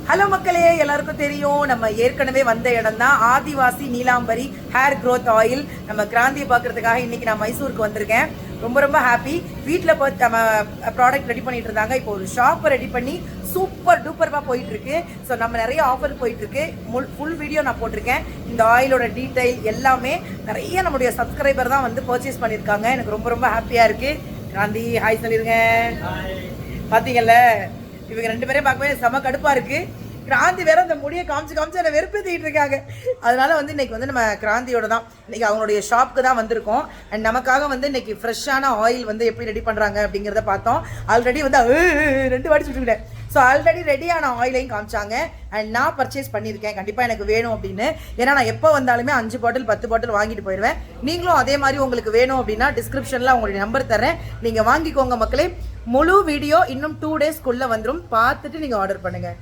Hello மக்களே, எல்லாருக்கும் தெரியும் நம்ம ஏற்கனவே வந்த இடம் தான் ஆதிவாசி நீலாம்பரி ஹேர் க்ரோத் ஆயில். நம்ம கிராந்தியை பார்க்கறதுக்காக இன்னைக்கு நான் மைசூருக்கு வந்திருக்கேன். ரொம்ப ரொம்ப ஹாப்பி. வீட்டில் நம்ம ப்ராடக்ட் ரெடி பண்ணிட்டு இருந்தாங்க. இப்போ ஒரு ஷாப்பை ரெடி பண்ணி சூப்பர் டூப்பராக போயிட்டு இருக்கு. ஸோ நம்ம நிறைய ஆஃபர் போயிட்டு இருக்கு. ஃபுல் வீடியோ நான் போட்டிருக்கேன். இந்த ஆயிலோட டீடைல் எல்லாமே நிறைய நம்முடைய சப்ஸ்கிரைபர் தான் வந்து பர்ச்சேஸ் பண்ணியிருக்காங்க. எனக்கு ரொம்ப ரொம்ப ஹாப்பியாக இருக்கு. கிராந்தி ஹாய் சொல்லிருங்க. பார்த்தீங்கல்ல, இவங்க ரெண்டு பேரையும் பார்க்கவே செம கடுப்பாக இருக்கு. கிராந்தி வேற அந்த முடியை காமிச்சு அதை வெறுப்பேற்றிட்டு இருக்காங்க. அதனால வந்து இன்னைக்கு வந்து நம்ம கிராந்தியோட தான் இன்னைக்கு அவங்களுடைய ஷாப்புக்கு தான் வந்திருக்கோம். அண்ட் நமக்காக வந்து இன்னைக்கு ஃப்ரெஷ்ஷான ஆயில் வந்து எப்படி ரெடி பண்ணுறாங்க அப்படிங்கிறத பார்த்தோம். ஆல்ரெடி வந்து 2 வாட்டி சுட்டுக்கிட்டேன். ஸோ ஆல்ரெடி ரெடியான ஆயிலையும் காமிச்சாங்க. அண்ட் நான் பர்ச்சேஸ் பண்ணியிருக்கேன். கண்டிப்பாக எனக்கு வேணும் அப்படின்னு. ஏன்னா நான் எப்போ வந்தாலுமே 5 பாட்டில் 10 பாட்டில் வாங்கிட்டு போயிடுவேன். நீங்களும் அதே மாதிரி உங்களுக்கு வேணும் அப்படின்னா டிஸ்கிரிப்ஷனில் உங்களுடைய நம்பர் தரேன், நீங்கள் வாங்கிக்கோங்க மக்களே. முழு வீடியோ இன்னும் 2 டேஸ்க்குள்ளே வந்துடும். பார்த்துட்டு நீங்கள் ஆர்டர் பண்ணுங்கள்.